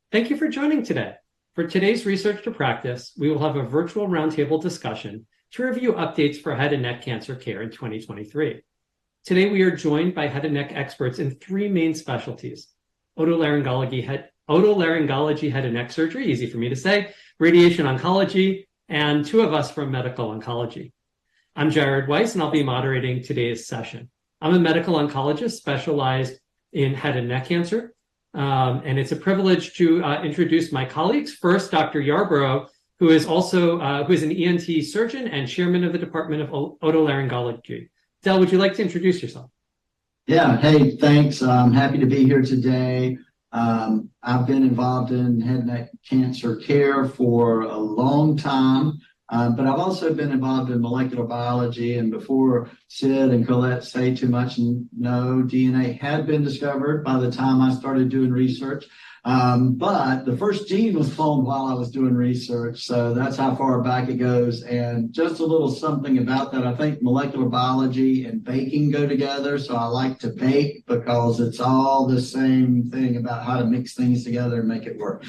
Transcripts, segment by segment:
Thank you for joining today. For today's Research to Practice, we will have a virtual roundtable discussion to review updates for head and neck cancer care in 2023. Today, we are joined by head and neck experts in three main specialties: otolaryngology, head and neck surgery, easy for me to say, radiation oncology, and two of us from medical oncology. I'm Jared Weiss, and I'll be moderating today's session. I'm a medical oncologist specialized in head and neck cancer, and it's a privilege to introduce my colleagues. First, Dr. Yarbrough, who is an ENT surgeon and chairman of the Department of Otolaryngology. Del, would you like to introduce yourself? Yeah, hey, thanks. I'm happy to be here today. I've been involved in head and neck cancer care for a long time, but I've also been involved in molecular biology. And before Sid and Colette say too much, no, DNA had been discovered by the time I started doing research. But the first gene was cloned while I was doing research, so that's how far back it goes. And just a little something about that, I think molecular biology and baking go together, so I like to bake because it's all the same thing about how to mix things together and make it work.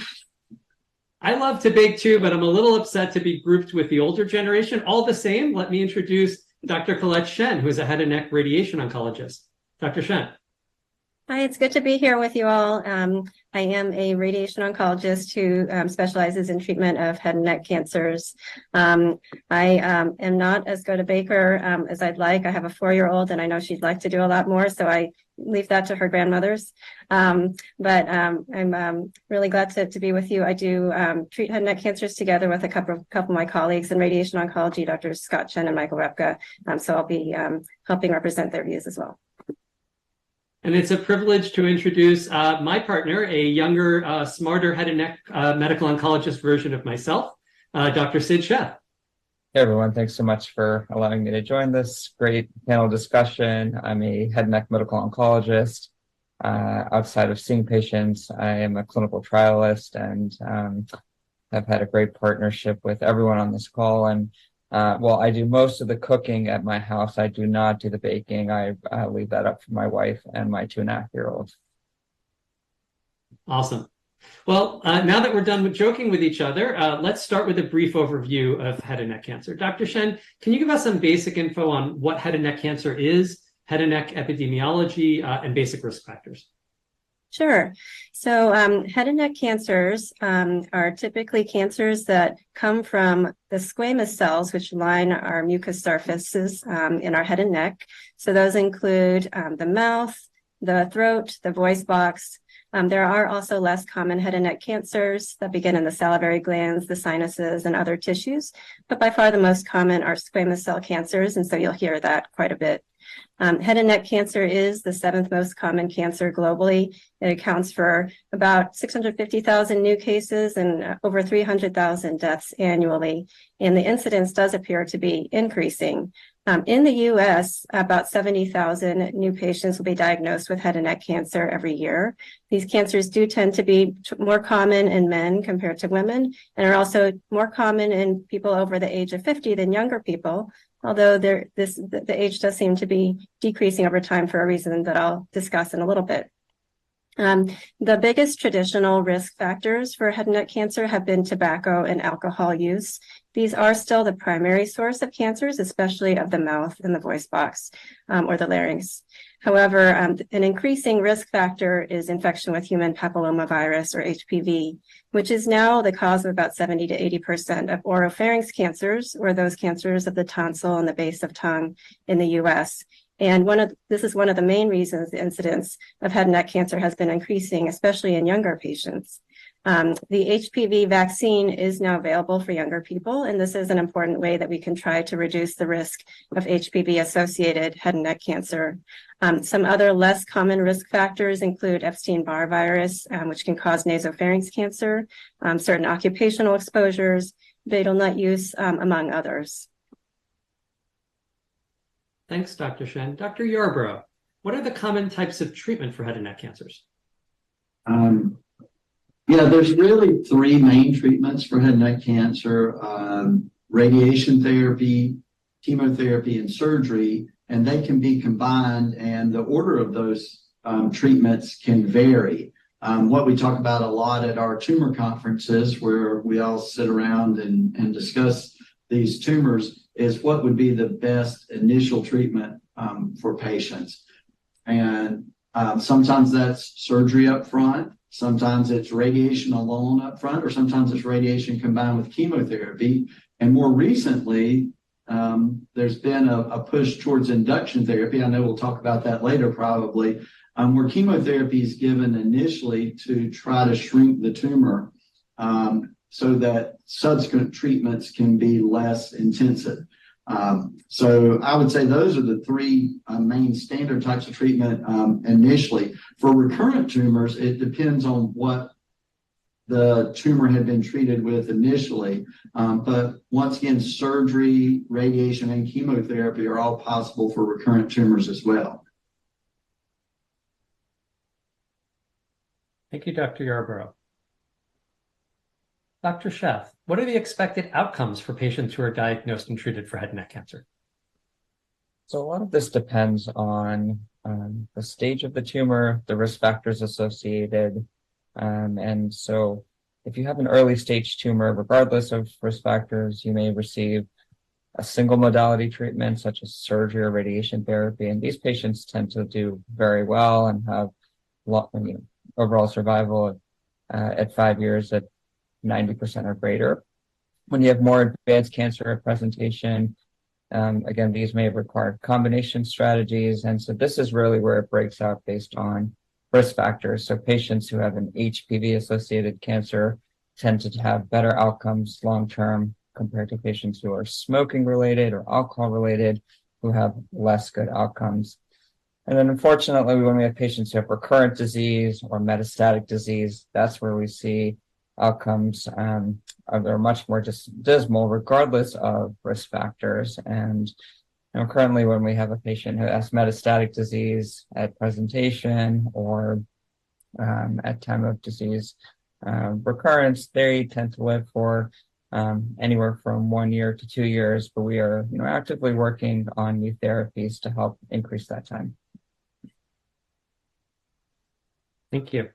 I love to bake too, but I'm a little upset to be grouped with the older generation. All the same, let me introduce Dr. Colette Shen, who is a head and neck radiation oncologist. Dr. Shen. Hi, it's good to be here with you all. I am a radiation oncologist who specializes in treatment of head and neck cancers. I am not as good a baker as I'd like. I have a 4-year-old, and I know she'd like to do a lot more, so I leave that to her grandmothers. But I'm really glad to be with you. I do treat head and neck cancers together with a couple of my colleagues in radiation oncology, Drs. Scott Shen and Michael Repka. So I'll be helping represent their views as well. And it's a privilege to introduce my partner, a younger, smarter head and neck medical oncologist version of myself, Dr. Sid Sheth. Hey everyone, thanks so much for allowing me to join this great panel discussion. I'm a head and neck medical oncologist. Outside of seeing patients, I am a clinical trialist and have had a great partnership with everyone on this call. And well, I do most of the cooking at my house. I do not do the baking. I leave that up for my wife and my 2.5-year-old. Awesome. Well, now that we're done with joking with each other, let's start with a brief overview of head and neck cancer. Dr. Shen, can you give us some basic info on what head and neck cancer is, head and neck epidemiology, and basic risk factors? Sure. So head and neck cancers are typically cancers that come from the squamous cells, which line our mucous surfaces in our head and neck. So those include the mouth, the throat, the voice box. There are also less common head and neck cancers that begin in the salivary glands, the sinuses, and other tissues. But by far the most common are squamous cell cancers, and so you'll hear that quite a bit. Head and neck cancer is the 7th most common cancer globally. It accounts for about 650,000 new cases and over 300,000 deaths annually. And the incidence does appear to be increasing. In the U.S., about 70,000 new patients will be diagnosed with head and neck cancer every year. These cancers do tend to be more common in men compared to women, and are also more common in people over the age of 50 than younger people, although the age does seem to be decreasing over time for a reason that I'll discuss in a little bit. The biggest traditional risk factors for head and neck cancer have been tobacco and alcohol use. These are still the primary source of cancers, especially of the mouth and the voice box or the larynx. However, an increasing risk factor is infection with human papillomavirus, or HPV, which is now the cause of about 70 to 80% of oropharynx cancers, or those cancers of the tonsil and the base of tongue in the U.S. And this is one of the main reasons the incidence of head and neck cancer has been increasing, especially in younger patients. The HPV vaccine is now available for younger people, and this is an important way that we can try to reduce the risk of HPV-associated head and neck cancer. Some other less common risk factors include Epstein-Barr virus, which can cause nasopharynx cancer, certain occupational exposures, betel nut use, among others. Thanks, Dr. Shen. Dr. Yarbrough, what are the common types of treatment for head and neck cancers? Yeah, there's really 3 main treatments for head and neck cancer: radiation therapy, chemotherapy, and surgery, and they can be combined, and the order of those treatments can vary. what we talk about a lot at our tumor conferences, where we all sit around and discuss these tumors, is what would be the best initial treatment for patients. And sometimes that's surgery up front, sometimes it's radiation alone up front, or sometimes it's radiation combined with chemotherapy. And more recently, there's been a push towards induction therapy. I know we'll talk about that later probably, where chemotherapy is given initially to try to shrink the tumor so that subsequent treatments can be less intensive. So I would say those are the three main standard types of treatment initially. For recurrent tumors, it depends on what the tumor had been treated with initially. But once again, surgery, radiation, and chemotherapy are all possible for recurrent tumors as well. Thank you, Dr. Yarbrough. Dr. Sheth, what are the expected outcomes for patients who are diagnosed and treated for head and neck cancer? So a lot of this depends on the stage of the tumor, the risk factors associated. And so if you have an early stage tumor, regardless of risk factors, you may receive a single modality treatment such as surgery or radiation therapy. And these patients tend to do very well and have overall survival at 5 years at 90% or greater. When you have more advanced cancer at presentation, again, these may require combination strategies. And so this is really where it breaks out based on risk factors. So patients who have an HPV-associated cancer tend to have better outcomes long-term compared to patients who are smoking-related or alcohol-related, who have less good outcomes. And then unfortunately, when we have patients who have recurrent disease or metastatic disease, that's where we see outcomes are much more dismal regardless of risk factors. And currently when we have a patient who has metastatic disease at presentation or at time of disease recurrence, they tend to live for anywhere from 1 year to 2 years, but we are actively working on new therapies to help increase that time. Thank you.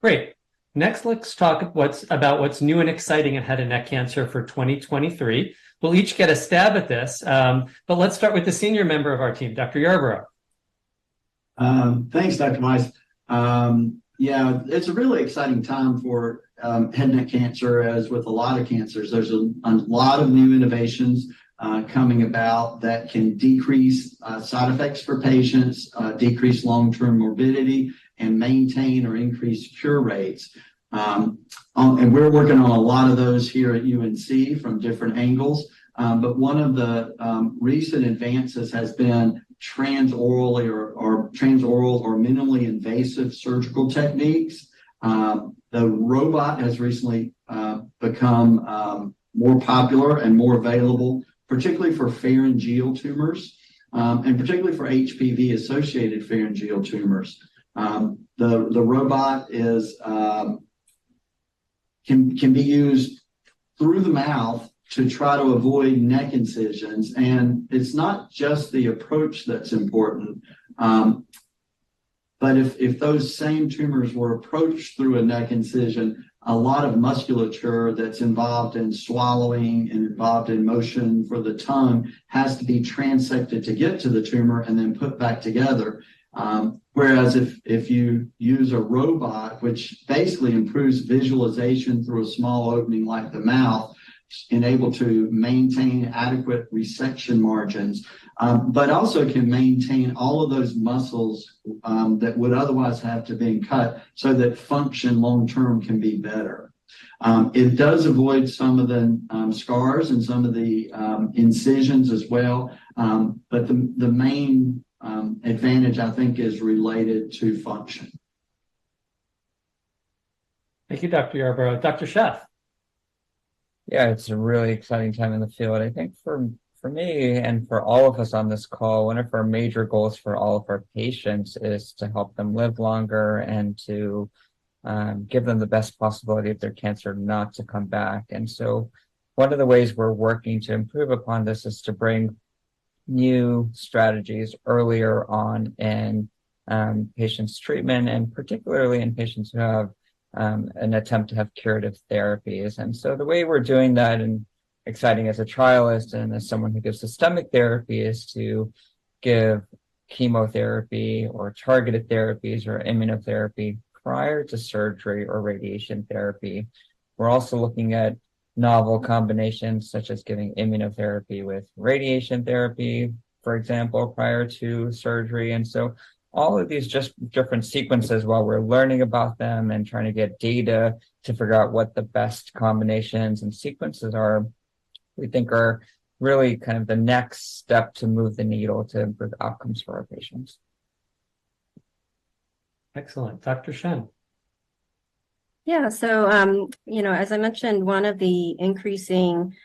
Great. Next, let's talk about what's new and exciting in head and neck cancer for 2023. We'll each get a stab at this, but let's start with the senior member of our team, Dr. Yarbrough. Thanks, Dr. Weiss. Yeah, it's a really exciting time for head and neck cancer, as with a lot of cancers. There's a lot of new innovations coming about that can decrease side effects for patients, decrease long-term morbidity, and maintain or increase cure rates. And we're working on a lot of those here at UNC from different angles. But one of the recent advances has been transoral or minimally invasive surgical techniques. The robot has recently become more popular and more available, particularly for pharyngeal tumors, and particularly for HPV-associated pharyngeal tumors. The robot can be used through the mouth to try to avoid neck incisions. And it's not just the approach that's important, but if those same tumors were approached through a neck incision, a lot of musculature that's involved in swallowing and involved in motion for the tongue has to be transected to get to the tumor and then put back together. Whereas if you use a robot, which basically improves visualization through a small opening like the mouth, and able to maintain adequate resection margins, but also can maintain all of those muscles that would otherwise have to be cut so that function long-term can be better. It does avoid some of the scars and some of the incisions as well, but the main advantage, I think, is related to function. Thank you, Dr. Yarbrough. Dr. Sheth. Yeah, it's a really exciting time in the field. I think for me and for all of us on this call, one of our major goals for all of our patients is to help them live longer and to give them the best possibility of their cancer not to come back. And so one of the ways we're working to improve upon this is to bring new strategies earlier on in patients' treatment, and particularly in patients who have an attempt to have curative therapies. And so the way we're doing that, and exciting as a trialist and as someone who gives systemic therapy, is to give chemotherapy or targeted therapies or immunotherapy prior to surgery or radiation therapy. We're also looking at novel combinations, such as giving immunotherapy with radiation therapy, for example, prior to surgery. And so all of these just different sequences, while we're learning about them and trying to get data to figure out what the best combinations and sequences are, we think are really kind of the next step to move the needle to improve outcomes for our patients. Excellent. Dr. Shen. Yeah, so, as I mentioned, one of the increasing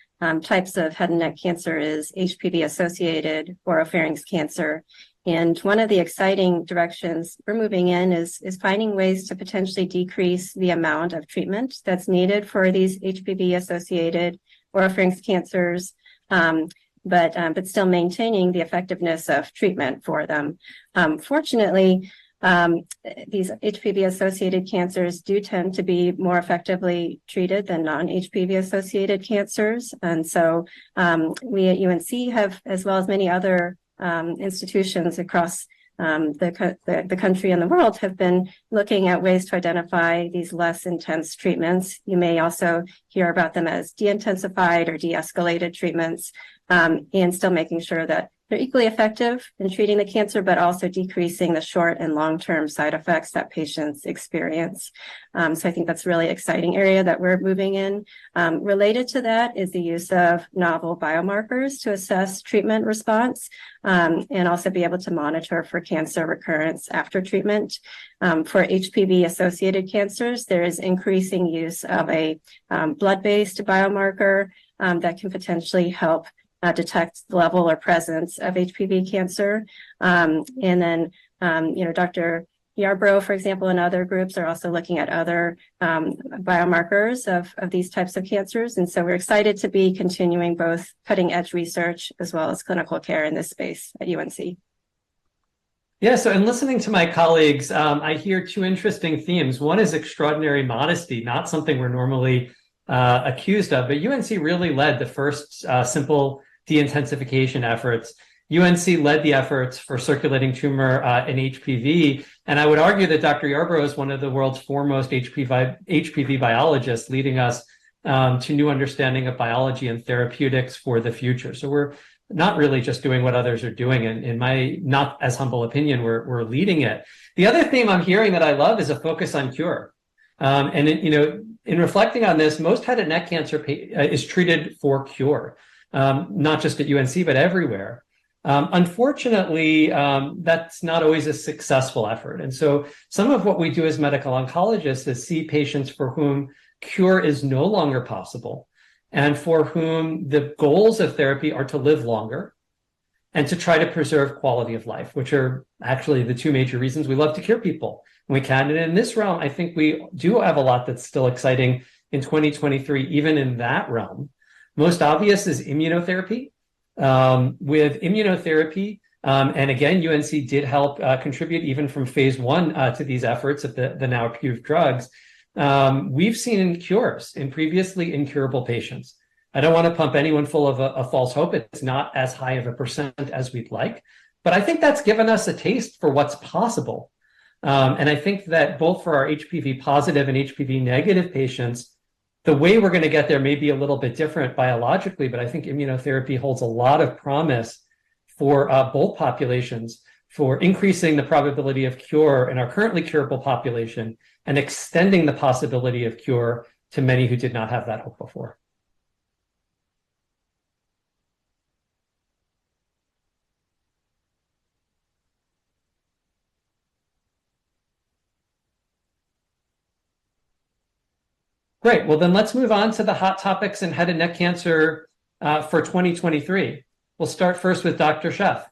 types of head and neck cancer is HPV-associated oropharynx cancer. And one of the exciting directions we're moving in is finding ways to potentially decrease the amount of treatment that's needed for these HPV-associated oropharynx cancers, but still maintaining the effectiveness of treatment for them. Fortunately, these HPV-associated cancers do tend to be more effectively treated than non-HPV-associated cancers. And so we at UNC have, as well as many other institutions across the country and the world, have been looking at ways to identify these less intense treatments. You may also hear about them as de-intensified or de-escalated treatments, and still making sure that they're equally effective in treating the cancer, but also decreasing the short and long-term side effects that patients experience. So I think that's a really exciting area that we're moving in. Related to that is the use of novel biomarkers to assess treatment response, and also be able to monitor for cancer recurrence after treatment. For HPV-associated cancers, there is increasing use of a blood-based biomarker that can potentially help detect the level or presence of HPV cancer. And then, Dr. Yarbrough, for example, and other groups are also looking at other biomarkers of these types of cancers. And so we're excited to be continuing both cutting edge research as well as clinical care in this space at UNC. Yeah, so in listening to my colleagues, I hear two interesting themes. One is extraordinary modesty, not something we're normally accused of, but UNC really led the first simple de-intensification efforts. UNC led the efforts for circulating tumor in HPV, and I would argue that Dr. Yarbrough is one of the world's foremost HPV biologists, leading us to new understanding of biology and therapeutics for the future. So we're not really just doing what others are doing, and in my not as humble opinion, we're leading it. The other theme I'm hearing that I love is a focus on cure. In reflecting on this, most head and neck cancer is treated for cure. Not just at UNC, but everywhere. Unfortunately, that's not always a successful effort. And so some of what we do as medical oncologists is see patients for whom cure is no longer possible, and for whom the goals of therapy are to live longer and to try to preserve quality of life, which are actually the two major reasons we love to cure people when we can. And in this realm, I think we do have a lot that's still exciting in 2023, even in that realm. Most obvious is immunotherapy. With immunotherapy, and again, UNC did help contribute even from phase 1 to these efforts of the now approved drugs. We've seen cures in previously incurable patients. I don't want to pump anyone full of a false hope. It's not as high of a percent as we'd like, but I think that's given us a taste for what's possible. And I think that both for our HPV positive and HPV negative patients, the way we're going to get there may be a little bit different biologically, but I think immunotherapy holds a lot of promise for both populations, for increasing the probability of cure in our currently curable population and extending the possibility of cure to many who did not have that hope before. Great. Well, then let's move on to the hot topics in head and neck cancer for 2023. We'll start first with Dr. Sheth.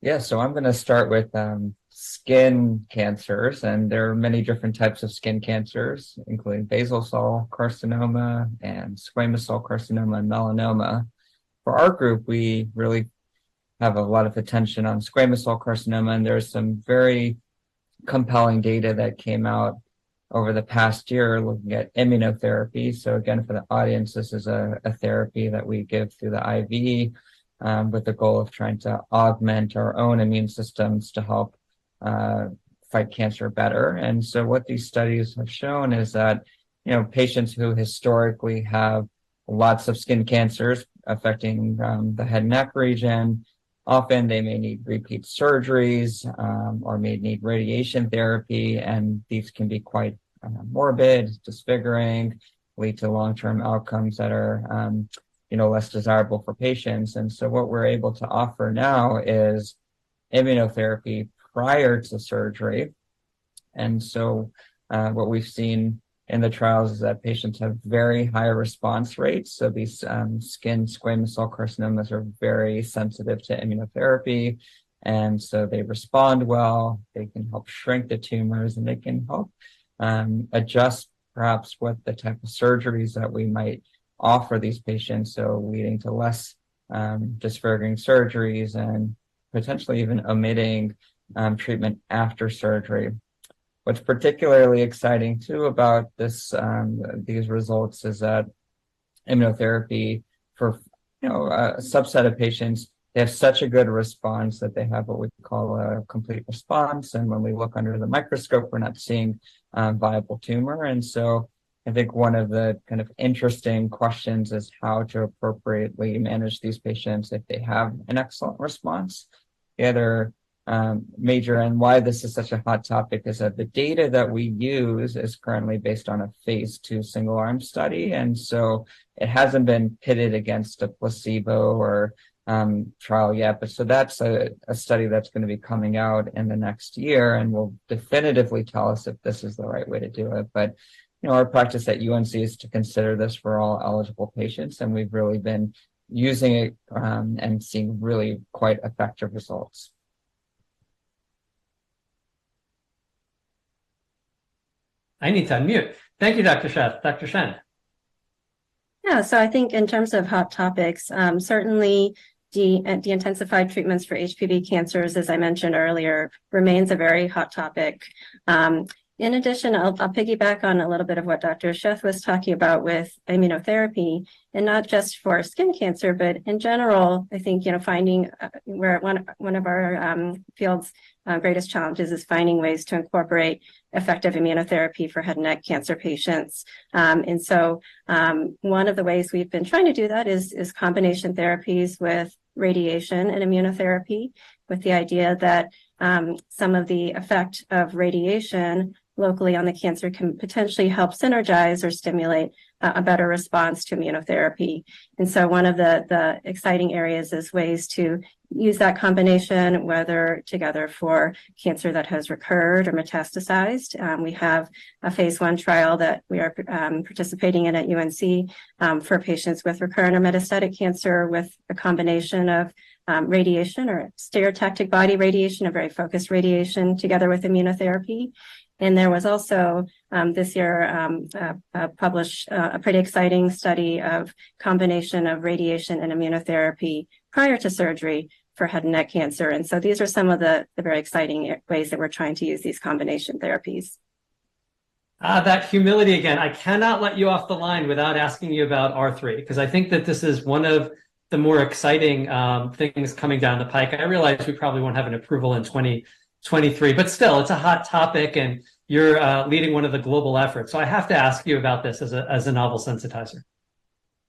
Yeah, so I'm going to start with skin cancers, and there are many different types of skin cancers, including basal cell carcinoma and squamous cell carcinoma and melanoma. For our group, we really have a lot of attention on squamous cell carcinoma, and there's some very compelling data that came out over the past year looking at immunotherapy. So again, for the audience, this is a therapy that we give through the IV with the goal of trying to augment our own immune systems to help fight cancer better. And so what these studies have shown is that, patients who historically have lots of skin cancers affecting the head and neck region, often they may need repeat surgeries or may need radiation therapy, and these can be quite morbid, disfiguring, lead to long-term outcomes that are less desirable for patients. And so what we're able to offer now is immunotherapy prior to surgery. And so what we've seen in the trials is that patients have very high response rates. So these skin squamous cell carcinomas are very sensitive to immunotherapy. And so they respond well, they can help shrink the tumors, and they can help adjust perhaps what the type of surgeries that we might offer these patients. So leading to less disfiguring surgeries and potentially even omitting treatment after surgery. What's particularly exciting too about these results is that immunotherapy for a subset of patients, they have such a good response that they have what we call a complete response. And when we look under the microscope, we're not seeing viable tumor. And so I think one of the kind of interesting questions is how to appropriately manage these patients if they have an excellent response. The other major, and why this is such a hot topic, is that the data that we use is currently based on a phase 2 single arm study. And so it hasn't been pitted against a placebo or trial yet. But so that's a study that's going to be coming out in the next year and will definitively tell us if this is the right way to do it. But our practice at UNC is to consider this for all eligible patients, and we've really been using it and seeing really quite effective results. I need to unmute. Thank you, Dr. Sheth. Dr. Shen. Yeah, so I think in terms of hot topics, certainly de-intensified treatments for HPV cancers, as I mentioned earlier, remains a very hot topic. In addition, I'll piggyback on a little bit of what Dr. Sheth was talking about with immunotherapy, and not just for skin cancer, but in general. I think, finding where one of our field's greatest challenges is finding ways to incorporate effective immunotherapy for head and neck cancer patients. And so one of the ways we've been trying to do that is combination therapies with radiation and immunotherapy, with the idea that some of the effect of radiation locally on the cancer can potentially help synergize or stimulate a better response to immunotherapy. And so one of the exciting areas is ways to use that combination, whether together for cancer that has recurred or metastasized. We have a phase 1 trial that we are participating in at UNC for patients with recurrent or metastatic cancer with a combination of radiation or stereotactic body radiation, a very focused radiation, together with immunotherapy. And there was also this year published a pretty exciting study of combination of radiation and immunotherapy prior to surgery for head and neck cancer. And so these are some of the very exciting ways that we're trying to use these combination therapies. That humility again. I cannot let you off the line without asking you about R3, because I think that this is one of the more exciting things coming down the pike. I realize we probably won't have an approval in 2023, but still, it's a hot topic, and you're leading one of the global efforts. So I have to ask you about this as a novel sensitizer.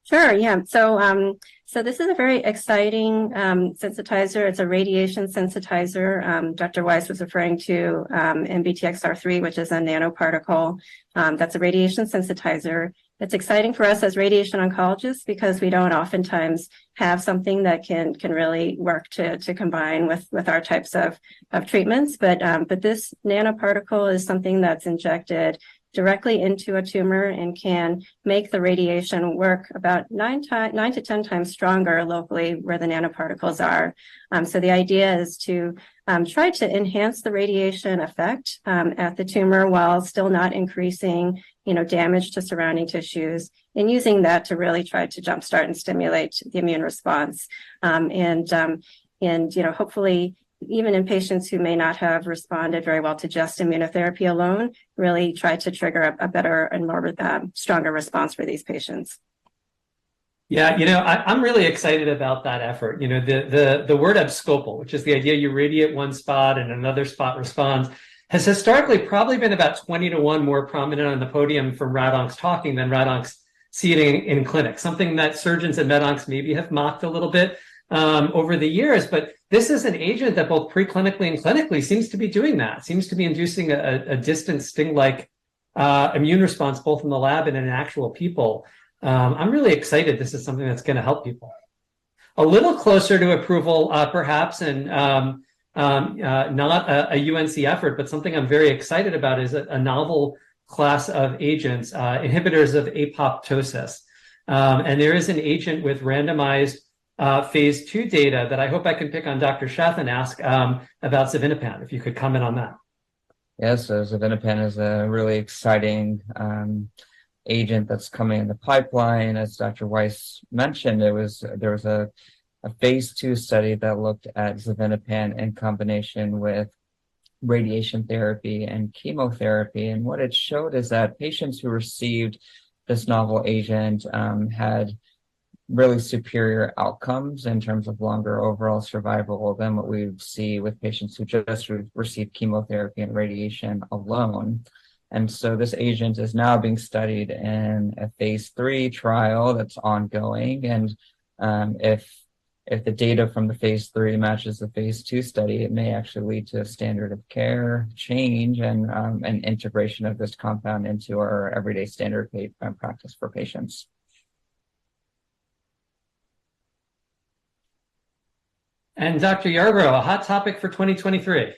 Sure. Yeah. So this is a very exciting sensitizer. It's a radiation sensitizer. Dr. Weiss was referring to NBTXR3, which is a nanoparticle that's a radiation sensitizer. It's exciting for us as radiation oncologists because we don't oftentimes have something that can really work to combine with our types of treatments. But this nanoparticle is something that's injected directly into a tumor and can make the radiation work about 9 to 10 times stronger locally where the nanoparticles are. So the idea is to try to enhance the radiation effect at the tumor while still not increasing, damage to surrounding tissues, and using that to really try to jumpstart and stimulate the immune response. And hopefully, even in patients who may not have responded very well to just immunotherapy alone, really try to trigger a better and more stronger response for these patients. Yeah, I'm really excited about that effort. The word abscopal, which is the idea you radiate one spot and another spot responds, has historically probably been about 20 to 1 more prominent on the podium from rad-oncs talking than rad-oncs seeing in clinic, something that surgeons and med-oncs maybe have mocked a little bit over the years. But this is an agent that both preclinically and clinically seems to be doing that, seems to be inducing a distant sting-like immune response both in the lab and in actual people. I'm really excited this is something that's going to help people. A little closer to approval, perhaps, and not a UNC effort, but something I'm very excited about is a novel class of agents, inhibitors of apoptosis. And there is an agent with randomized phase 2 data that I hope I can pick on Dr. Sheth and ask about xevinapant, if you could comment on that. Yes, so xevinapant is a really exciting agent that's coming in the pipeline. As Dr. Weiss mentioned, there was a phase 2 study that looked at xevinapant in combination with radiation therapy and chemotherapy. And what it showed is that patients who received this novel agent had really superior outcomes in terms of longer overall survival than what we would see with patients who just received chemotherapy and radiation alone. And so this agent is now being studied in a phase 3 trial that's ongoing. And if the data from the phase 3 matches the phase 2 study, it may actually lead to a standard of care change and an integration of this compound into our everyday standard practice for patients. And Dr. Yarbrough, a hot topic for 2023.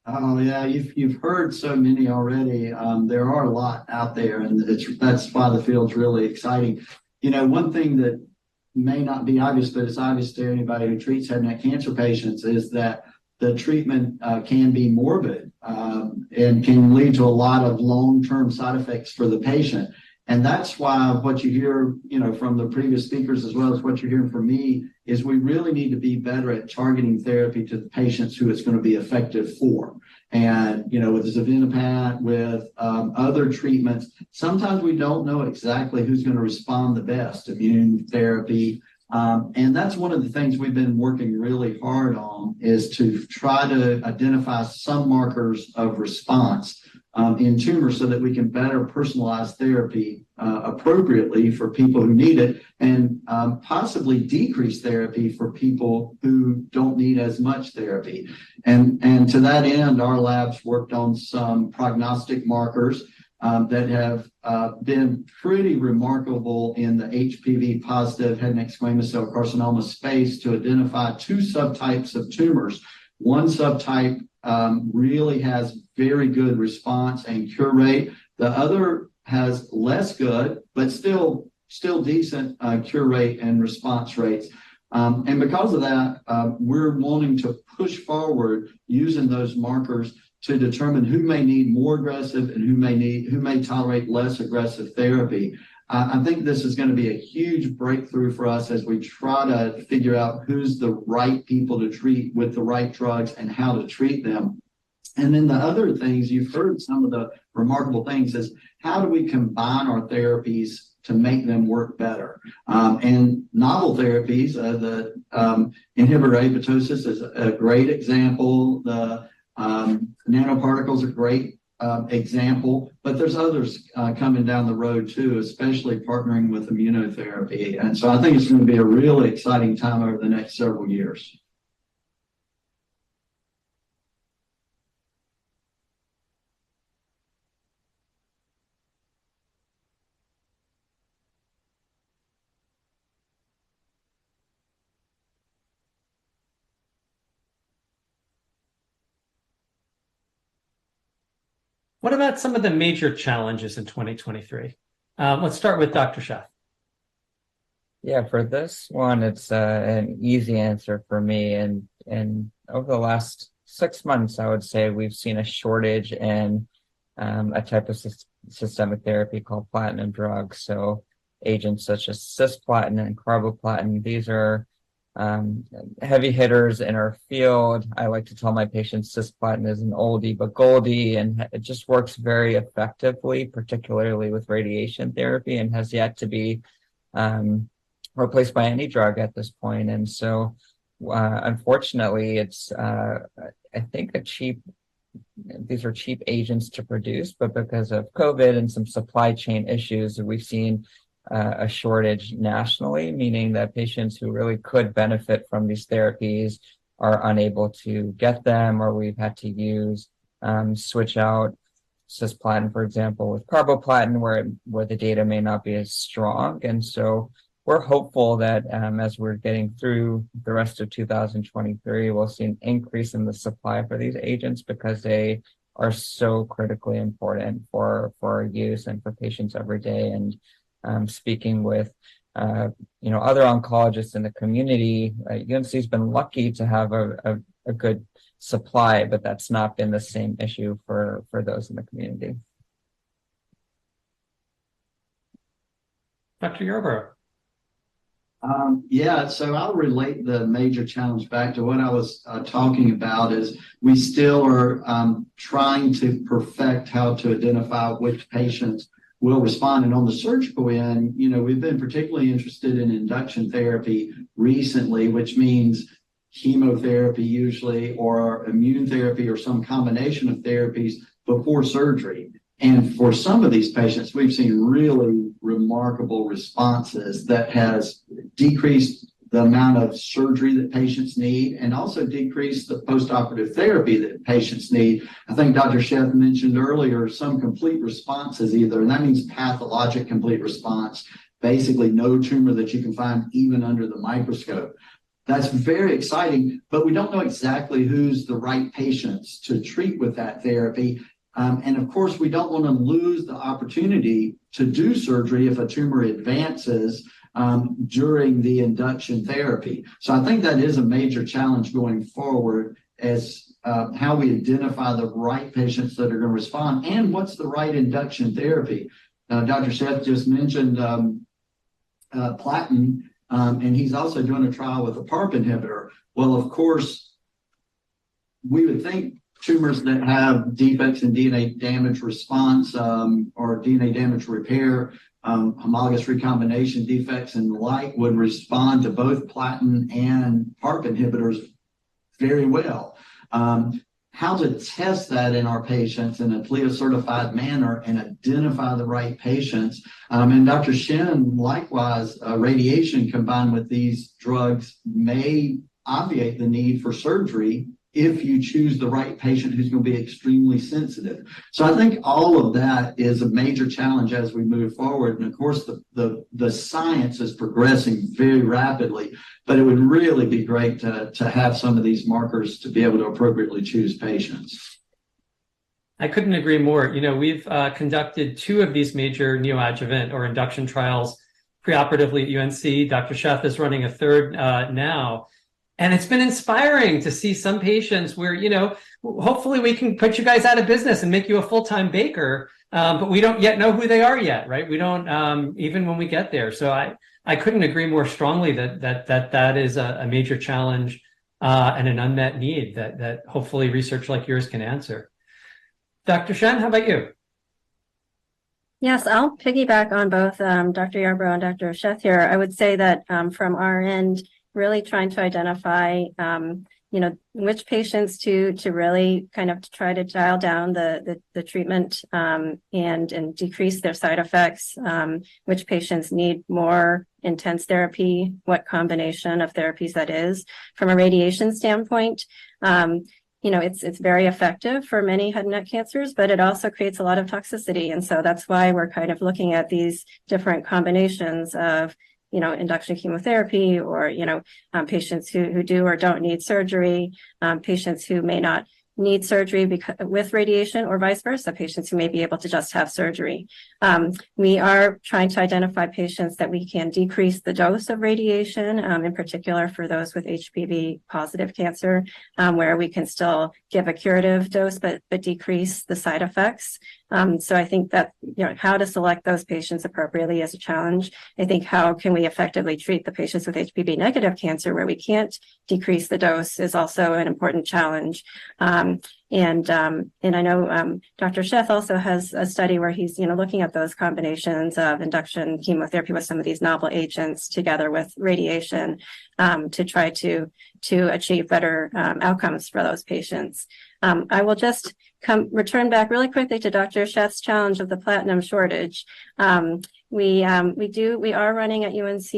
Oh yeah, you've heard so many already. There are a lot out there, and that's why the field's really exciting. One thing that may not be obvious, but it's obvious to anybody who treats head and neck cancer patients, is that the treatment can be morbid and can lead to a lot of long-term side effects for the patient. And that's why what you hear, from the previous speakers, as well as what you're hearing from me, is we really need to be better at targeting therapy to the patients who it's going to be effective for. And, with xevinapant, with other treatments, sometimes we don't know exactly who's going to respond the best, immune therapy. And that's one of the things we've been working really hard on, is to try to identify some markers of response in tumors so that we can better personalize therapy appropriately for people who need it, and possibly decrease therapy for people who don't need as much therapy. And to that end, our labs worked on some prognostic markers that have been pretty remarkable in the HPV positive head and neck squamous cell carcinoma space to identify 2 subtypes of tumors. One subtype really has very good response and cure rate. The other has less good, but still decent cure rate and response rates. And because of that, we're wanting to push forward using those markers to determine who may need more aggressive and who may tolerate less aggressive therapy. I think this is going to be a huge breakthrough for us as we try to figure out who's the right people to treat with the right drugs and how to treat them. And then the other things, you've heard some of the remarkable things, is how do we combine our therapies to make them work better? And novel therapies, the inhibitor apoptosis is a great example. The nanoparticles are a great example, but there's others coming down the road too, especially partnering with immunotherapy. And so I think it's going to be a really exciting time over the next several years. What about some of the major challenges in 2023? Let's start with Dr. Sheth. Yeah, for this one, it's an easy answer for me. And over the last 6 months, I would say we've seen a shortage in a type of systemic therapy called platinum drugs. So agents such as cisplatin and carboplatin, these are heavy hitters in our field. I like to tell my patients cisplatin is an oldie but goldie, and it just works very effectively, particularly with radiation therapy, and has yet to be replaced by any drug at this point. And so unfortunately, it's I think these are cheap agents to produce, but because of COVID and some supply chain issues, we've seen a shortage nationally, meaning that patients who really could benefit from these therapies are unable to get them, or we've had to switch out cisplatin, for example, with carboplatin, where the data may not be as strong. And so we're hopeful that as we're getting through the rest of 2023, we'll see an increase in the supply for these agents, because they are so critically important for our use and for patients every day. And speaking with other oncologists in the community, UNC's been lucky to have a good supply, but that's not been the same issue for those in the community. Dr. Yarbrough. So I'll relate the major challenge back to what I was talking about. Is we still are trying to perfect how to identify which patients will respond. And on the surgical end, we've been particularly interested in induction therapy recently, which means chemotherapy usually, or immune therapy, or some combination of therapies before surgery. And for some of these patients, we've seen really remarkable responses that has decreased the amount of surgery that patients need, and also decreased the postoperative therapy that patients need. I think Dr. Sheth mentioned earlier some complete responses either, and that means pathologic complete response, basically no tumor that you can find even under the microscope. That's very exciting, but we don't know exactly who's the right patients to treat with that therapy. And of course, we don't want to lose the opportunity to do surgery if a tumor advances during the induction therapy. So I think that is a major challenge going forward, as how we identify the right patients that are going to respond, and what's the right induction therapy. Dr. Sheth just mentioned platinum, and he's also doing a trial with a PARP inhibitor. Well, of course, we would think tumors that have defects in DNA damage response or DNA damage repair, homologous recombination defects and the like, would respond to both platinum and PARP inhibitors very well. How to test that in our patients in a CLIA-certified manner and identify the right patients. And Dr. Shen, likewise, radiation combined with these drugs may obviate the need for surgery if you choose the right patient who's going to be extremely sensitive. So I think all of that is a major challenge as we move forward. And of course, the science is progressing very rapidly, but it would really be great to have some of these markers to be able to appropriately choose patients. I couldn't agree more. We've conducted 2 of these major neoadjuvant or induction trials preoperatively at UNC. Dr. Sheth is running a 3rd now. And it's been inspiring to see some patients where, hopefully we can put you guys out of business and make you a full-time baker, but we don't yet know who they are yet, right? We don't, even when we get there. So I couldn't agree more strongly that is a major challenge and an unmet need that hopefully research like yours can answer. Dr. Shen, how about you? Yes, I'll piggyback on both Dr. Yarbrough and Dr. Sheth here. I would say that from our end, really trying to identify, which patients to really kind of try to dial down the treatment and decrease their side effects, which patients need more intense therapy, what combination of therapies that is. From a radiation standpoint, it's very effective for many head and neck cancers, but it also creates a lot of toxicity. And so that's why we're kind of looking at these different combinations of induction chemotherapy, or, patients who do or don't need surgery, patients who may not need surgery with radiation, or vice versa, patients who may be able to just have surgery. We are trying to identify patients that we can decrease the dose of radiation, in particular for those with HPV positive cancer, where we can still give a curative dose, but decrease the side effects. So I think that, how to select those patients appropriately is a challenge. I think how can we effectively treat the patients with HPV negative cancer where we can't decrease the dose is also an important challenge. And I know Dr. Sheth also has a study where he's looking at those combinations of induction chemotherapy with some of these novel agents together with radiation to try to achieve better outcomes for those patients. I will just return back really quickly to Dr. Sheth's challenge of the platinum shortage. We are running at UNC.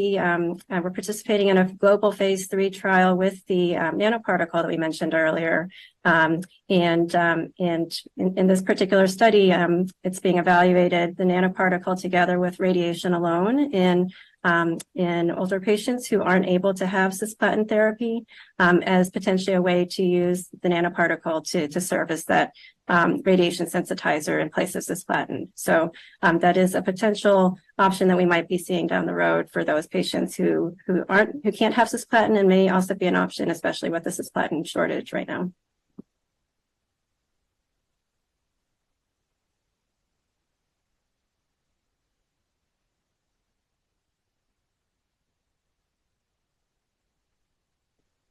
We're participating in a global phase 3 trial with the nanoparticle that we mentioned earlier. And in this particular study, it's being evaluated, the nanoparticle together with radiation alone in older patients who aren't able to have cisplatin therapy, as potentially a way to use the nanoparticle to serve as that radiation sensitizer in place of cisplatin. So that is a potential option that we might be seeing down the road for those patients who can't have cisplatin, and may also be an option, especially with the cisplatin shortage right now.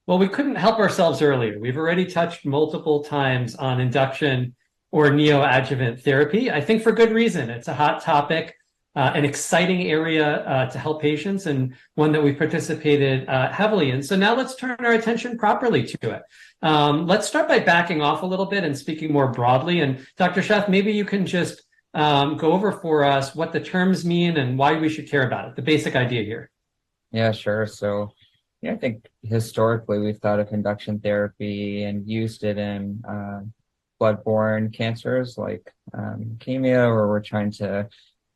Well, we couldn't help ourselves earlier. We've already touched multiple times on induction or neoadjuvant therapy. I think for good reason. It's a hot topic, an exciting area to help patients, and one that we've participated heavily in. So now let's turn our attention properly to it. Let's start by backing off a little bit and speaking more broadly. And Dr. Sheth, maybe you can just go over for us what the terms mean and why we should care about it, the basic idea here. Yeah, sure. So I think historically we've thought of induction therapy and used it in blood-borne cancers like leukemia, where we're trying to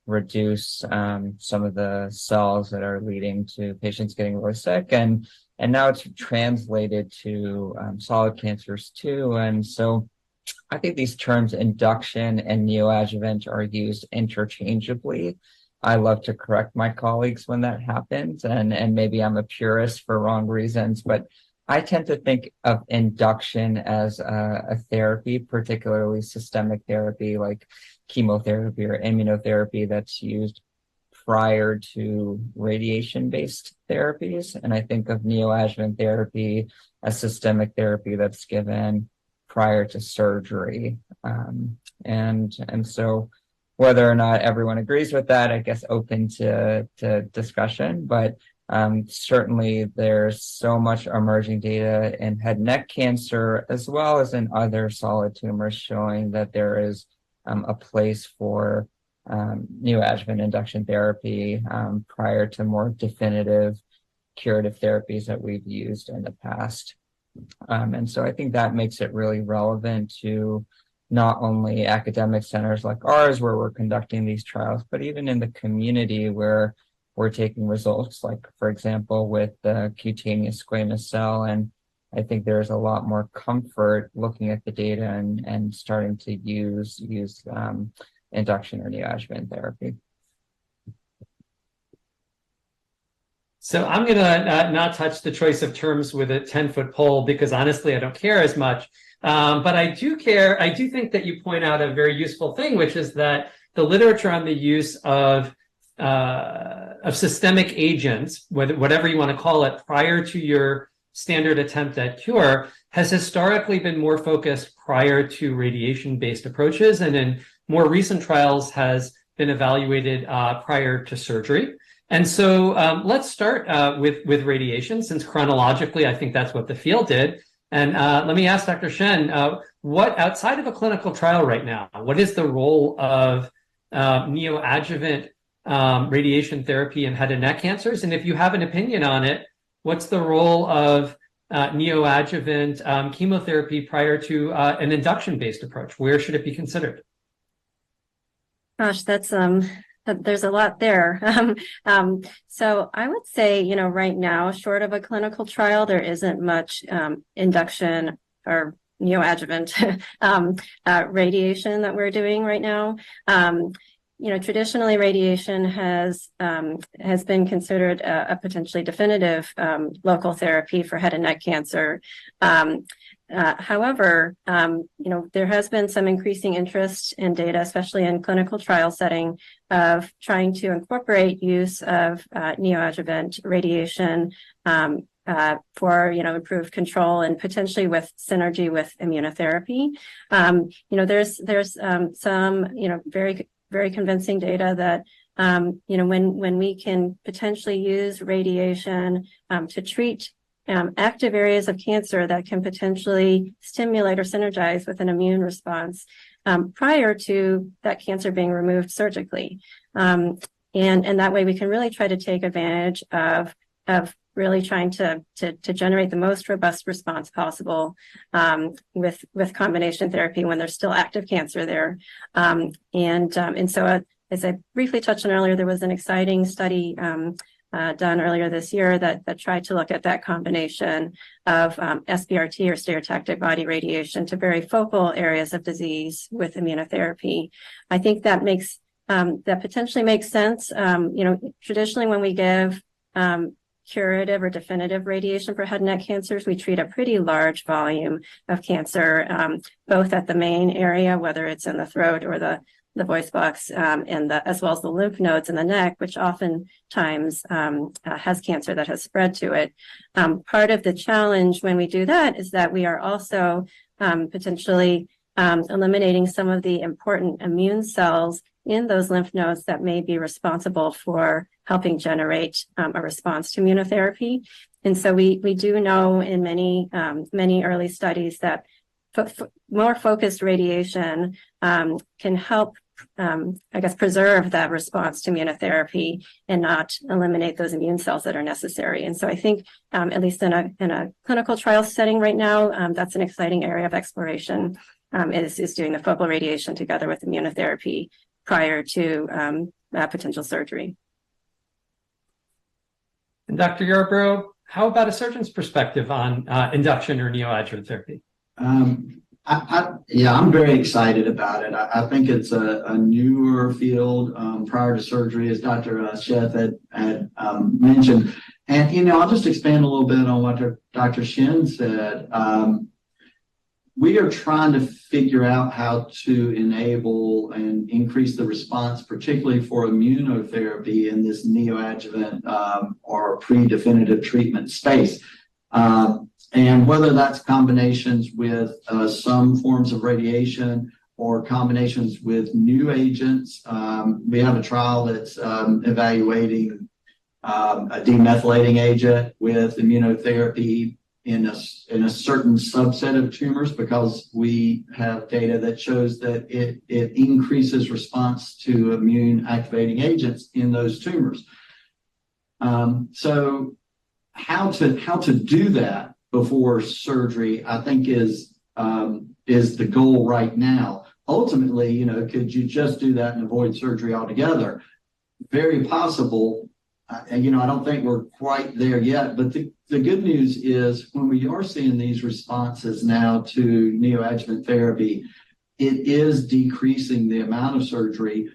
reduce some of the cells that are leading to patients getting really sick. And now it's translated to solid cancers too. And so I think these terms induction and neoadjuvant are used interchangeably. I love to correct my colleagues when that happens, and maybe I'm a purist for wrong reasons, but I tend to think of induction as a therapy, particularly systemic therapy like chemotherapy or immunotherapy that's used prior to radiation-based therapies. And I think of neoadjuvant therapy as systemic therapy that's given prior to surgery. And so whether or not everyone agrees with that, I guess open to discussion, but certainly there's so much emerging data in head and neck cancer, as well as in other solid tumors, showing that there is a place for neoadjuvant induction therapy prior to more definitive curative therapies that we've used in the past. And so I think that makes it really relevant to not only academic centers like ours where we're conducting these trials, but even in the community where we're taking results, like, for example, with the cutaneous squamous cell. And I think there's a lot more comfort looking at the data and starting to use induction or neoadjuvant therapy. So I'm going to not touch the choice of terms with a 10-foot pole, because honestly, I don't care as much. But I do care. I do think that you point out a very useful thing, which is that the literature on the use of systemic agents, whatever you want to call it, prior to your standard attempt at cure, has historically been more focused prior to radiation-based approaches, and in more recent trials has been evaluated prior to surgery. And so let's start with radiation, since chronologically, I think that's what the field did. And let me ask Dr. Shen, what, outside of a clinical trial right now, what is the role of neoadjuvant radiation therapy in head and neck cancers? And if you have an opinion on it, what's the role of neoadjuvant chemotherapy prior to an induction-based approach? Where should it be considered? Gosh, that's there's a lot there. So I would say, right now, short of a clinical trial, there isn't much induction or neoadjuvant radiation that we're doing right now. Traditionally radiation has been considered a potentially definitive local therapy for head and neck cancer. However, there has been some increasing interest in data, especially in clinical trial setting, of trying to incorporate use of neoadjuvant radiation for improved control and potentially with synergy with immunotherapy. There's some very convincing data that when we can potentially use radiation to treat active areas of cancer that can potentially stimulate or synergize with an immune response prior to that cancer being removed surgically. And that way we can really try to take advantage of really trying to generate the most robust response possible with combination therapy when there's still active cancer there. And so as I briefly touched on earlier, there was an exciting study done earlier this year that tried to look at that combination of SBRT or stereotactic body radiation to very focal areas of disease with immunotherapy. I think that potentially makes sense. Traditionally when we give curative or definitive radiation for head and neck cancers, we treat a pretty large volume of cancer, both at the main area, whether it's in the throat or the voice box, as well as the lymph nodes in the neck, which oftentimes has cancer that has spread to it. Part of the challenge when we do that is that we are also potentially eliminating some of the important immune cells in those lymph nodes that may be responsible for helping generate a response to immunotherapy. And so we do know in many early studies that more focused radiation can help preserve that response to immunotherapy and not eliminate those immune cells that are necessary. And so I think, at least in a clinical trial setting right now, that's an exciting area of exploration, is doing the focal radiation together with immunotherapy prior to potential surgery. And Dr. Yarbrough, how about a surgeon's perspective on induction or neoadjuvant therapy? I'm very excited about it. I think it's a newer field prior to surgery, as Dr. Sheth had mentioned. And, I'll just expand a little bit on what Dr. Shen said. We are trying to figure out how to enable and increase the response, particularly for immunotherapy in this neoadjuvant or pre-definitive treatment space. And whether that's combinations with some forms of radiation or combinations with new agents. We have a trial that's evaluating a demethylating agent with immunotherapy in a certain subset of tumors, because we have data that shows that it increases response to immune activating agents in those tumors. So how to do that before surgery, I think is the goal right now. Ultimately, could you just do that and avoid surgery altogether? Very possible. I don't think we're quite there yet, but the good news is when we are seeing these responses now to neoadjuvant therapy, it is decreasing the amount of surgery.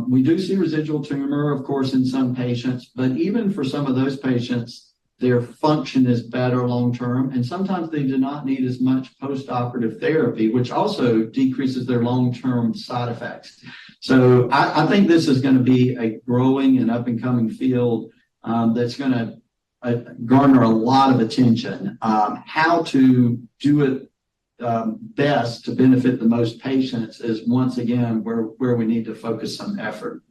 We do see residual tumor, of course, in some patients, but even for some of those patients, their function is better long-term, and sometimes they do not need as much post-operative therapy, which also decreases their long-term side effects. So I think this is going to be a growing and up-and-coming field that's going to garner a lot of attention. How to do it best to benefit the most patients is, once again, where we need to focus some effort.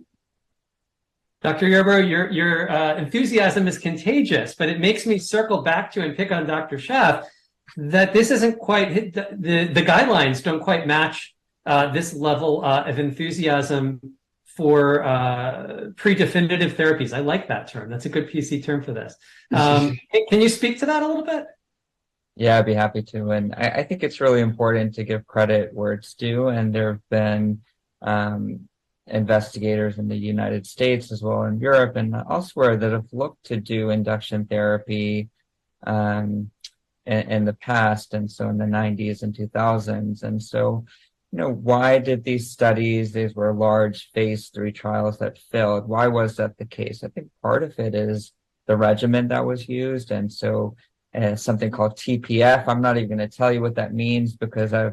Dr. Yarbrough, your enthusiasm is contagious, but it makes me circle back to and pick on Dr. Sheth that this isn't quite, the guidelines don't quite match this level of enthusiasm for pre-definitive therapies. I like that term. That's a good PC term for this. Can you speak to that a little bit? Yeah, I'd be happy to. And I think it's really important to give credit where it's due. And there have been investigators in the United States as well in Europe and elsewhere that have looked to do induction therapy in in the past, and so in the 90s and 2000s. And so, why did these studies, these were large phase 3 trials that failed? Why was that the case? I think part of it is the regimen that was used. And so something called TPF, I'm not even going to tell you what that means, because I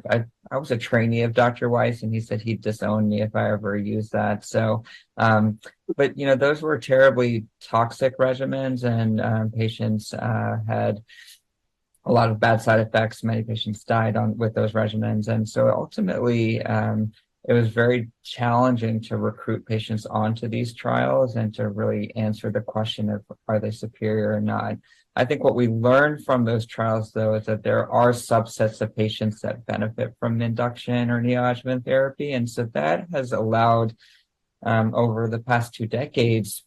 was a trainee of Dr. Weiss, and he said he'd disown me if I ever used that. So, but those were terribly toxic regimens, and patients had a lot of bad side effects. Many patients died with those regimens. And so ultimately, it was very challenging to recruit patients onto these trials and to really answer the question of, are they superior or not? I think what we learned from those trials, though, is that there are subsets of patients that benefit from induction or neoadjuvant therapy. And so that has allowed, over the past 2 decades,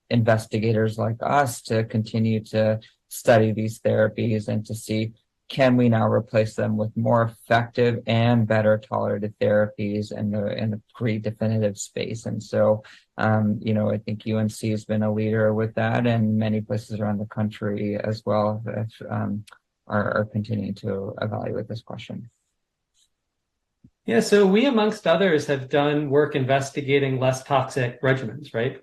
investigators like us to continue to study these therapies and to see, can we now replace them with more effective and better tolerated therapies in the pre-definitive space. And so, I think UNC has been a leader with that, and many places around the country as well that are continuing to evaluate this question. Yeah, so we, amongst others, have done work investigating less toxic regimens, right?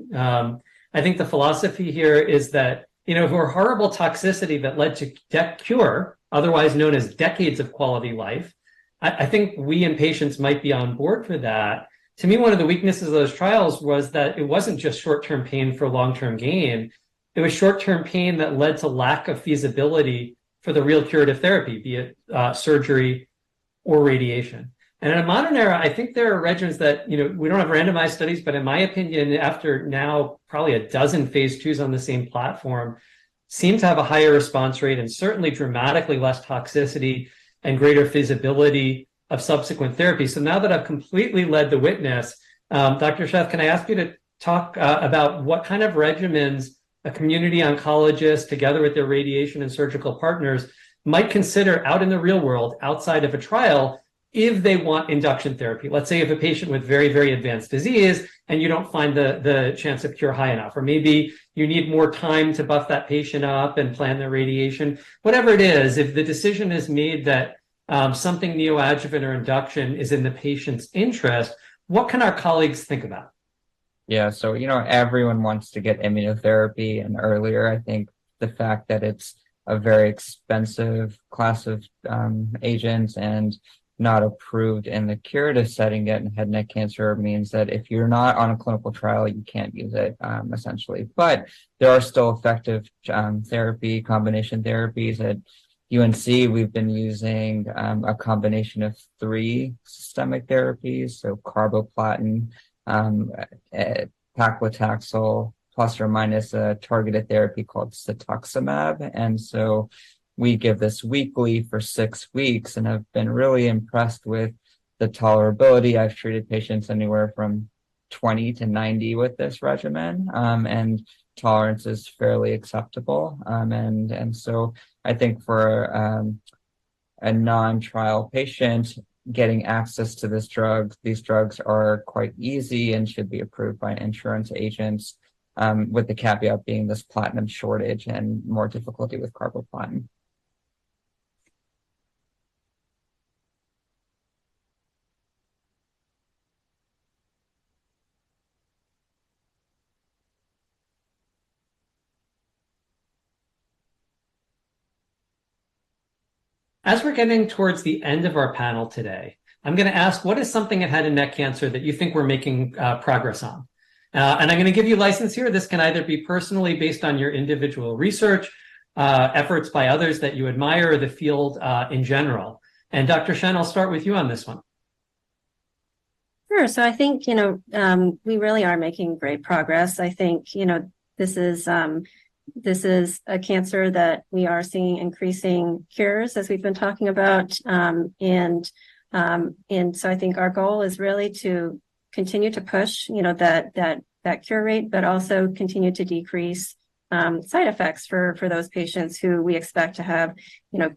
I think the philosophy here is that, for horrible toxicity that led to cure, otherwise known as decades of quality life, I think we and patients might be on board for that. To me, one of the weaknesses of those trials was that it wasn't just short-term pain for long-term gain. It was short-term pain that led to lack of feasibility for the real curative therapy, be it surgery or radiation. And in a modern era, I think there are regimens that, we don't have randomized studies, but in my opinion, after now probably a dozen phase 2s on the same platform, seem to have a higher response rate and certainly dramatically less toxicity and greater feasibility of subsequent therapy. So now that I've completely led the witness, Dr. Sheth, can I ask you to talk about what kind of regimens a community oncologist, together with their radiation and surgical partners, might consider out in the real world, outside of a trial, if they want induction therapy? Let's say if a patient with very, very advanced disease and you don't find the chance of cure high enough, or maybe you need more time to buff that patient up and plan their radiation, whatever it is, if the decision is made that something neoadjuvant or induction is in the patient's interest, what can our colleagues think about? Yeah, so, everyone wants to get immunotherapy, and earlier, I think the fact that it's a very expensive class of agents and not approved in the curative setting yet in head and neck cancer means that if you're not on a clinical trial, you can't use it, essentially. But there are still effective combination therapies. At UNC, we've been using a combination of 3 systemic therapies, so carboplatin, paclitaxel, plus or minus a targeted therapy called cetuximab. And so we give this weekly for 6 weeks, and I've been really impressed with the tolerability. I've treated patients anywhere from 20 to 90 with this regimen, and tolerance is fairly acceptable. And so I think for a non-trial patient, getting access to these drugs are quite easy and should be approved by insurance agents, with the caveat being this platinum shortage and more difficulty with carboplatin. As we're getting towards the end of our panel today, I'm going to ask, what is something in head and neck cancer that you think we're making progress on? And I'm going to give you license here. This can either be personally based on your individual research, efforts by others that you admire, or the field in general. And Dr. Shen, I'll start with you on this one. Sure. So I think, we really are making great progress. I think, this is a cancer that we are seeing increasing cures, as we've been talking about. And so I think our goal is really to continue to push, that cure rate, but also continue to decrease side effects for those patients who we expect to have,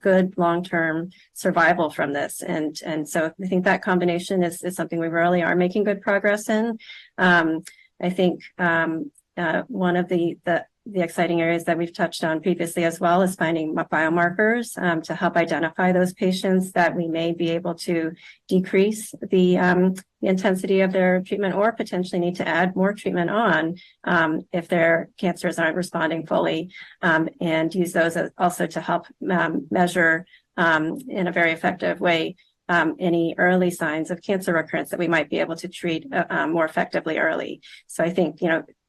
good long-term survival from this. And so I think that combination is something we really are making good progress in. I think one of the the exciting areas that we've touched on previously, as well as finding biomarkers to help identify those patients that we may be able to decrease the intensity of their treatment, or potentially need to add more treatment on if their cancers aren't responding fully, and use those also to help measure in a very effective way any early signs of cancer recurrence that we might be able to treat more effectively early. So I think,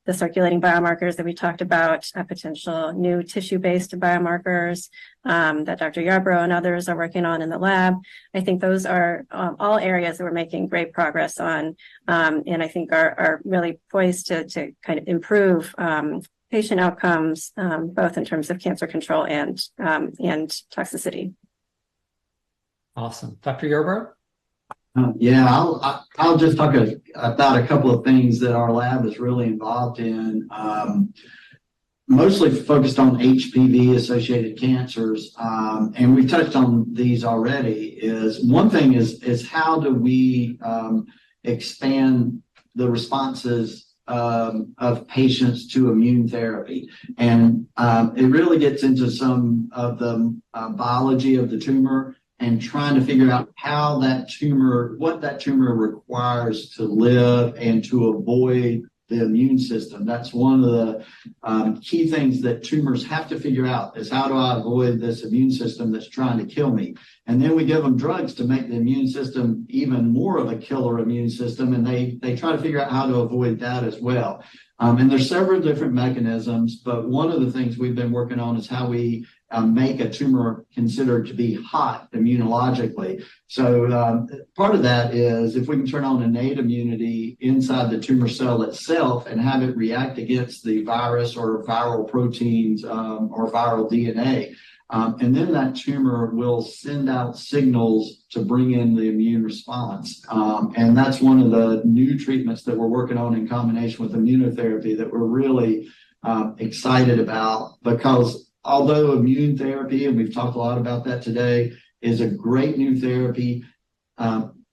the circulating biomarkers that we talked about, potential new tissue-based biomarkers that Dr. Yarbrough and others are working on in the lab. I think those are all areas that we're making great progress on, and I think are really poised to kind of improve patient outcomes, both in terms of cancer control and toxicity. Awesome. Dr. Yarbrough? Yeah, I'll just talk about a couple of things that our lab is really involved in, mostly focused on HPV-associated cancers, and we've touched on these already. One thing is how do we expand the responses of patients to immune therapy, and it really gets into some of the biology of the tumor, and trying to figure out what that tumor requires to live and to avoid the immune system. That's one of the key things that tumors have to figure out, is how do I avoid this immune system that's trying to kill me? And then we give them drugs to make the immune system even more of a killer immune system, and they try to figure out how to avoid that as well. And there's several different mechanisms, but one of the things we've been working on is how we make a tumor considered to be hot immunologically. So part of that is if we can turn on innate immunity inside the tumor cell itself and have it react against the virus or viral proteins or viral DNA. And then that tumor will send out signals to bring in the immune response. And that's one of the new treatments that we're working on in combination with immunotherapy that we're really excited about, because although immune therapy, and we've talked a lot about that today, is a great new therapy,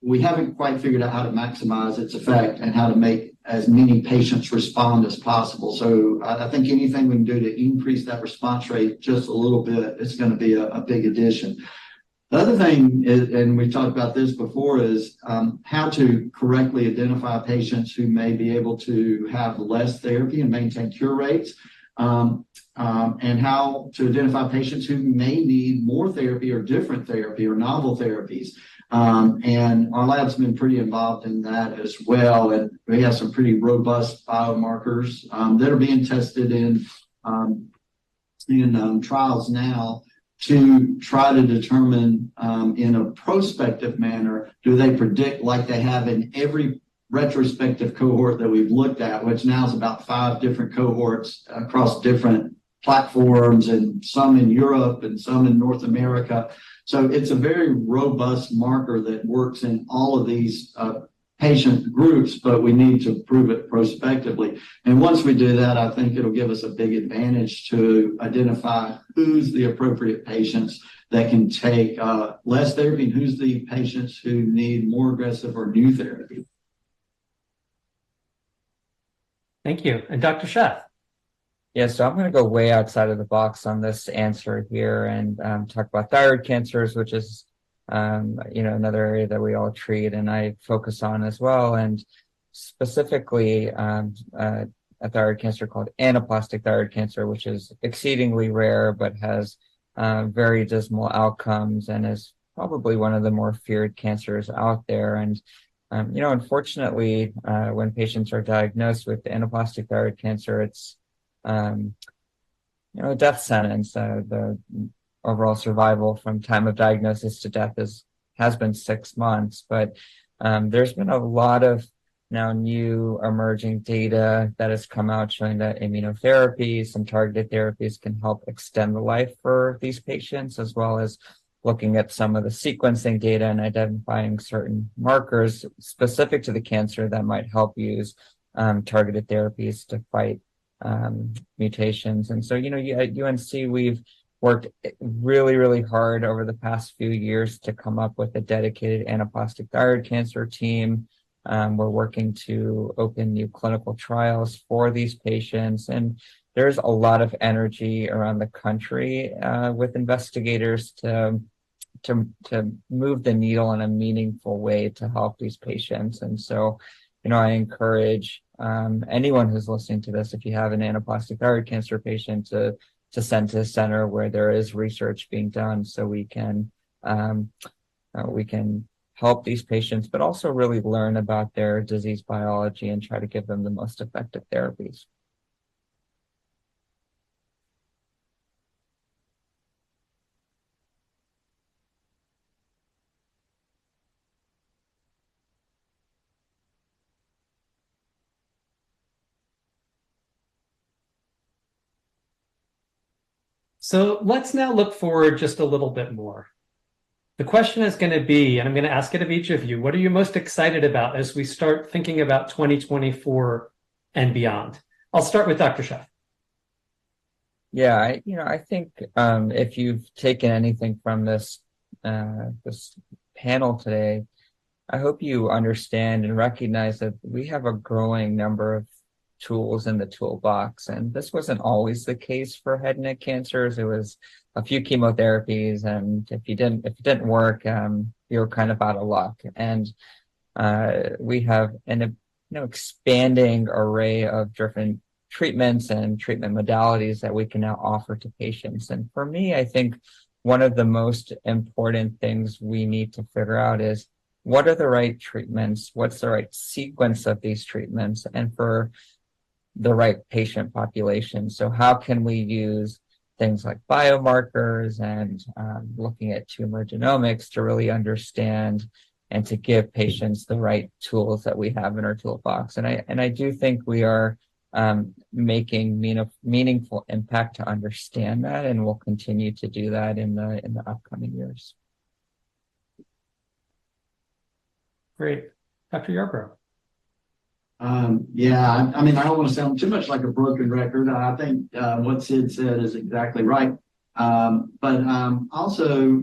we haven't quite figured out how to maximize its effect and how to make as many patients respond as possible. So I think anything we can do to increase that response rate just a little bit, it's going to be a big addition. The other thing is, and we've talked about this before, is how to correctly identify patients who may be able to have less therapy and maintain cure rates. And how to identify patients who may need more therapy or different therapy or novel therapies. And our lab's been pretty involved in that as well. And we have some pretty robust biomarkers that are being tested in trials now to try to determine in a prospective manner, do they predict like they have in every retrospective cohort that we've looked at, which now is about 5 different cohorts across different platforms, and some in Europe and some in North America. So it's a very robust marker that works in all of these patient groups, but we need to prove it prospectively. And once we do that, I think it'll give us a big advantage to identify who's the appropriate patients that can take less therapy and who's the patients who need more aggressive or new therapy. Thank you. And Dr. Sheth? Yeah, so I'm going to go way outside of the box on this answer here and talk about thyroid cancers, which is, another area that we all treat and I focus on as well. And specifically, a thyroid cancer called anaplastic thyroid cancer, which is exceedingly rare, but has very dismal outcomes and is probably one of the more feared cancers out there. And unfortunately, when patients are diagnosed with anaplastic thyroid cancer, it's a death sentence. The overall survival from time of diagnosis to death has been 6 months, but there's been a lot of now new emerging data that has come out showing that immunotherapy, some targeted therapies can help extend the life for these patients, as well as looking at some of the sequencing data and identifying certain markers specific to the cancer that might help use targeted therapies to fight mutations. And so, at UNC, we've worked really, really hard over the past few years to come up with a dedicated anaplastic thyroid cancer team. We're working to open new clinical trials for these patients. And, there's a lot of energy around the country with investigators to move the needle in a meaningful way to help these patients. And so, I encourage anyone who's listening to this, if you have an anaplastic thyroid cancer patient, to send to a center where there is research being done, so we can help these patients, but also really learn about their disease biology and try to give them the most effective therapies. So let's now look forward just a little bit more. The question is going to be, and I'm going to ask it of each of you, what are you most excited about as we start thinking about 2024 and beyond? I'll start with Dr. Sheth. Yeah, I think if you've taken anything from this panel today, I hope you understand and recognize that we have a growing number of tools in the toolbox, and this wasn't always the case for head and neck cancers. It was a few chemotherapies, and if it didn't work, you were kind of out of luck. And we have an expanding array of different treatments and treatment modalities that we can now offer to patients. And for me, I think one of the most important things we need to figure out is, what are the right treatments? What's the right sequence of these treatments, and for the right patient population? So how can we use things like biomarkers and looking at tumor genomics to really understand and to give patients the right tools that we have in our toolbox? And I do think we are making meaningful impact to understand that, and we'll continue to do that in the upcoming years. Great. Dr. Yarbrough. Yeah, I mean, I don't want to sound too much like a broken record. I think what Sid said is exactly right. But also,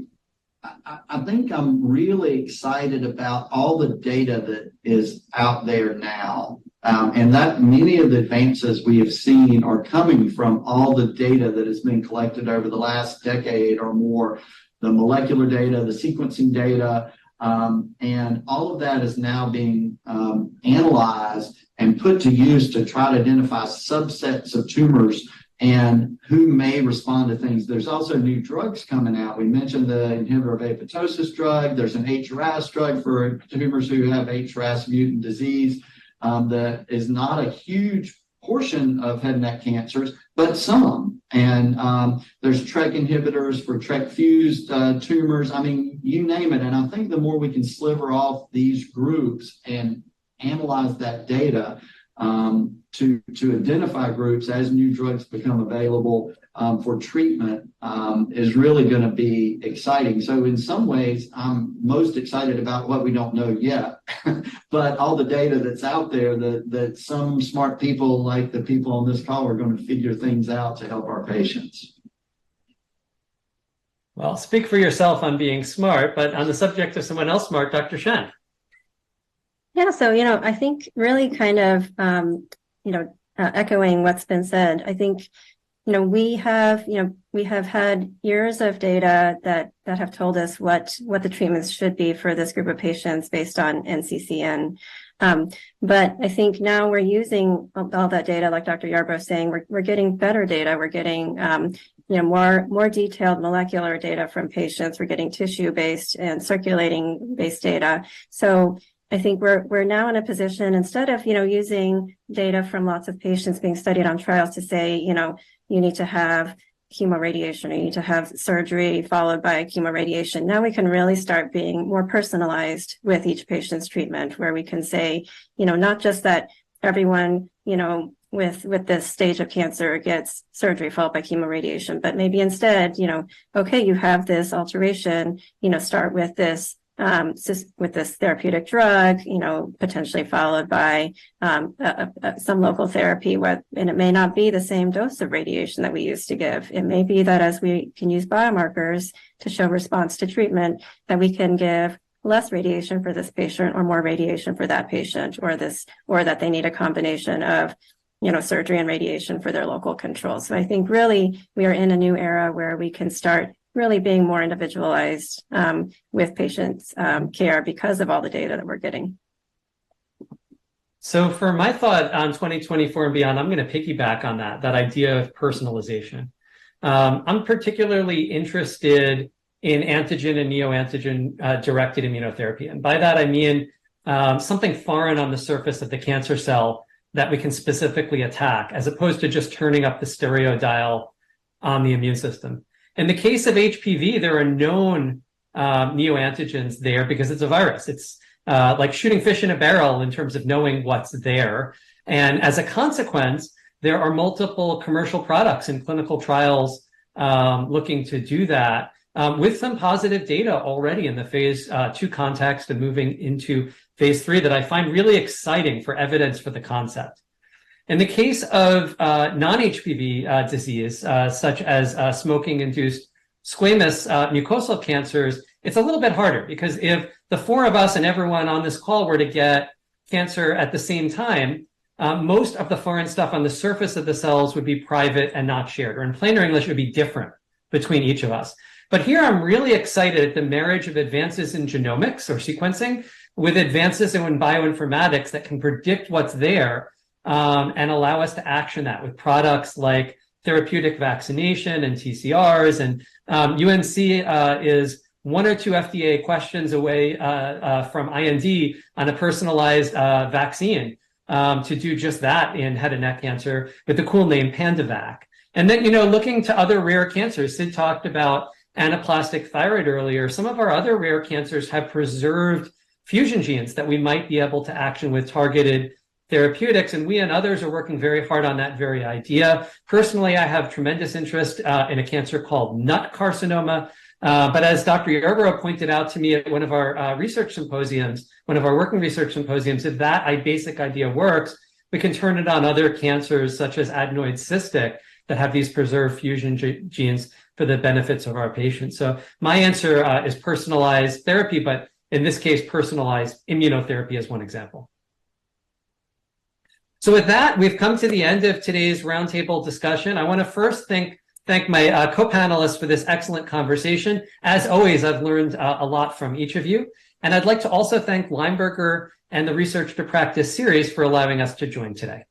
I think I'm really excited about all the data that is out there now. And that many of the advances we have seen are coming from all the data that has been collected over the last decade or more, the molecular data, the sequencing data, and all of that is now being analyzed and put to use to try to identify subsets of tumors and who may respond to things. There's also new drugs coming out. We mentioned the inhibitor of apoptosis drug. There's an HRAS drug for tumors who have HRAS mutant disease that is not a huge portion of head and neck cancers, but some. And there's TRK inhibitors for TRK-fused tumors. I mean, you name it. And I think the more we can sliver off these groups and analyze that data to identify groups as new drugs become available for treatment is really going to be exciting. So in some ways, I'm most excited about what we don't know yet, but all the data that's out there that some smart people like the people on this call are going to figure things out to help our patients. Well, speak for yourself on being smart, but on the subject of someone else smart, Dr. Shen. Yeah, so, I think really kind of, echoing what's been said, I think, we have had years of data that have told us what the treatments should be for this group of patients based on NCCN. But I think now we're using all that data, like Dr. Yarbrough was saying, we're getting better data. We're getting, more detailed molecular data from patients. We're getting tissue-based and circulating-based data. So I think we're now in a position, instead of, using data from lots of patients being studied on trials to say, you need to have chemoradiation, or you need to have surgery followed by chemoradiation. Now we can really start being more personalized with each patient's treatment, where we can say, not just that everyone, with this stage of cancer gets surgery followed by chemoradiation, but maybe instead, okay, you have this alteration, start with this therapeutic drug, potentially followed by some local therapy, and it may not be the same dose of radiation that we used to give. It may be that as we can use biomarkers to show response to treatment, that we can give less radiation for this patient or more radiation for that patient, or that they need a combination of surgery and radiation for their local control. So I think really we are in a new era where we can start really being more individualized with patients' care because of all the data that we're getting. So for my thought on 2024 and beyond, I'm going to piggyback on that idea of personalization. I'm particularly interested in antigen and neoantigen directed immunotherapy. And by that, I mean something foreign on the surface of the cancer cell that we can specifically attack, as opposed to just turning up the stereo dial on the immune system. In the case of HPV, there are known neoantigens there because it's a virus. It's like shooting fish in a barrel in terms of knowing what's there. And as a consequence, there are multiple commercial products in clinical trials looking to do that with some positive data already in the phase 2 context and moving into phase 3 that I find really exciting for evidence for the concept. In the case of non-HPV disease, such as smoking-induced squamous mucosal cancers, it's a little bit harder because if the 4 of us and everyone on this call were to get cancer at the same time, most of the foreign stuff on the surface of the cells would be private and not shared, or in plainer English, it would be different between each of us. But here I'm really excited at the marriage of advances in genomics or sequencing with advances in bioinformatics that can predict what's there and allow us to action that with products like therapeutic vaccination and TCRs. And UNC is 1 or 2 FDA questions away from IND on a personalized vaccine to do just that in head and neck cancer with the cool name PandaVac. And then, looking to other rare cancers, Sid talked about anaplastic thyroid earlier. Some of our other rare cancers have preserved fusion genes that we might be able to action with targeted therapeutics, and we and others are working very hard on that very idea. Personally, I have tremendous interest in a cancer called nut carcinoma. But as Dr. Yarbrough pointed out to me at one of our research symposiums, one of our working research symposiums, if that basic idea works, we can turn it on other cancers such as adenoid cystic that have these preserved fusion genes for the benefits of our patients. So my answer is personalized therapy, but in this case, personalized immunotherapy is one example. So with that, we've come to the end of today's roundtable discussion. I want to first thank my co-panelists for this excellent conversation. As always, I've learned a lot from each of you. And I'd like to also thank Lineberger and the Research to Practice series for allowing us to join today.